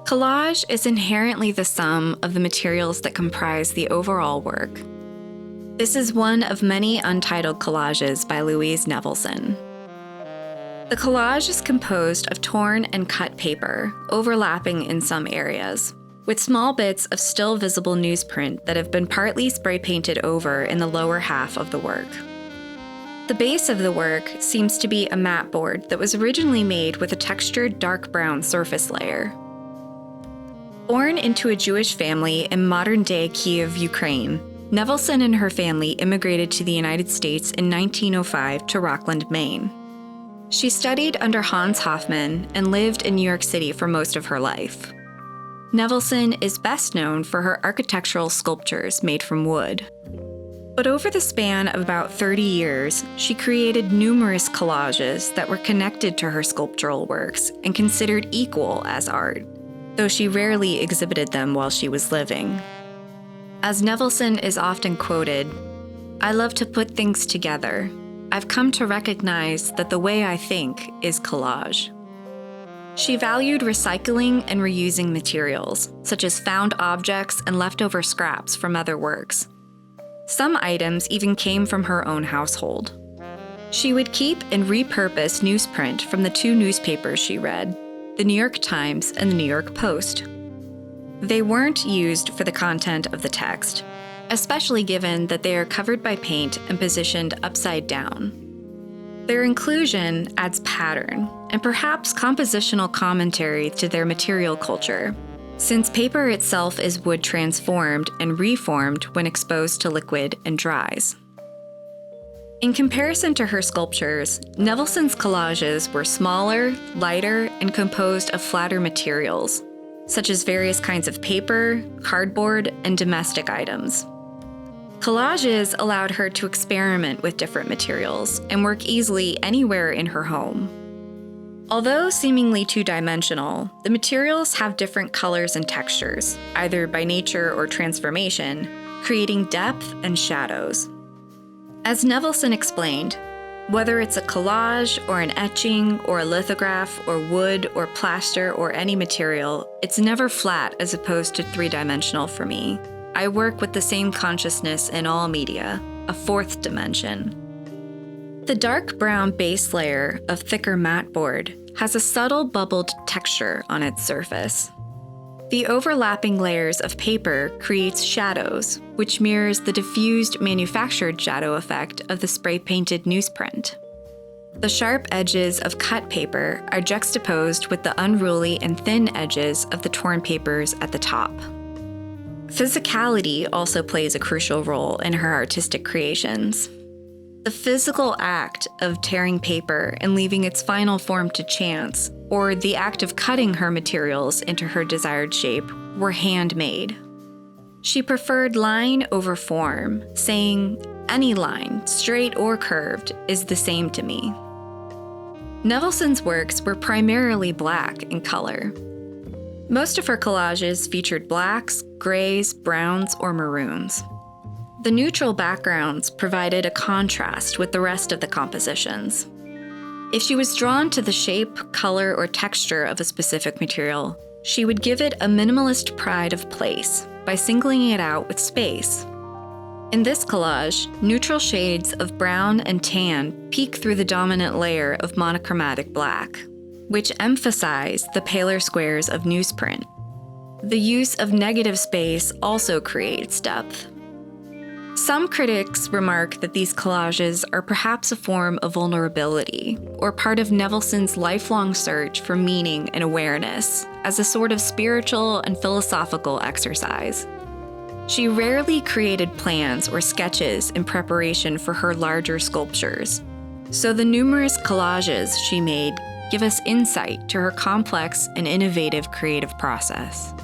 Collage is inherently the sum of the materials that comprise the overall work. This is one of many untitled collages by Louise Nevelson. The collage is composed of torn and cut paper, overlapping in some areas, with small bits of still visible newsprint that have been partly spray painted over in the lower half of the work. The base of the work seems to be a mat board that was originally made with a textured dark brown surface layer. Born into a Jewish family in modern-day Kyiv, Ukraine, Nevelson and her family immigrated to the United States in 1905 to Rockland, Maine. She studied under Hans Hofmann and lived in New York City for most of her life. Nevelson is best known for her architectural sculptures made from wood. But over the span of about 30 years, she created numerous collages that were connected to her sculptural works and considered equal as art, though she rarely exhibited them while she was living. As Nevelson is often quoted, "I love to put things together. I've come to recognize that the way I think is collage." She valued recycling and reusing materials, such as found objects and leftover scraps from other works. Some items even came from her own household. She would keep and repurpose newsprint from the two newspapers she read, the New York Times and the New York Post. They weren't used for the content of the text, especially given that they are covered by paint and positioned upside down. Their inclusion adds pattern and perhaps compositional commentary to their material culture, since paper itself is wood transformed and reformed when exposed to liquid and dries. In comparison to her sculptures, Nevelson's collages were smaller, lighter, and composed of flatter materials, such as various kinds of paper, cardboard, and domestic items. Collages allowed her to experiment with different materials and work easily anywhere in her home. Although seemingly two-dimensional, the materials have different colors and textures, either by nature or transformation, creating depth and shadows. As Nevelson explained, whether it's a collage or an etching or a lithograph or wood or plaster or any material, it's never flat as opposed to three-dimensional for me. I work with the same consciousness in all media, a fourth dimension. The dark brown base layer of thicker mat board has a subtle bubbled texture on its surface. The overlapping layers of paper creates shadows, which mirrors the diffused manufactured shadow effect of the spray-painted newsprint. The sharp edges of cut paper are juxtaposed with the unruly and thin edges of the torn papers at the top. Physicality also plays a crucial role in her artistic creations. The physical act of tearing paper and leaving its final form to chance, or the act of cutting her materials into her desired shape, were handmade. She preferred line over form, saying, "Any line, straight or curved, is the same to me." Nevelson's works were primarily black in color. Most of her collages featured blacks, grays, browns, or maroons. The neutral backgrounds provided a contrast with the rest of the compositions. If she was drawn to the shape, color, or texture of a specific material, she would give it a minimalist pride of place by singling it out with space. In this collage, neutral shades of brown and tan peek through the dominant layer of monochromatic black, which emphasize the paler squares of newsprint. The use of negative space also creates depth. Some critics remark that these collages are perhaps a form of vulnerability, or part of Nevelson's lifelong search for meaning and awareness, as a sort of spiritual and philosophical exercise. She rarely created plans or sketches in preparation for her larger sculptures, so the numerous collages she made give us insight to her complex and innovative creative process.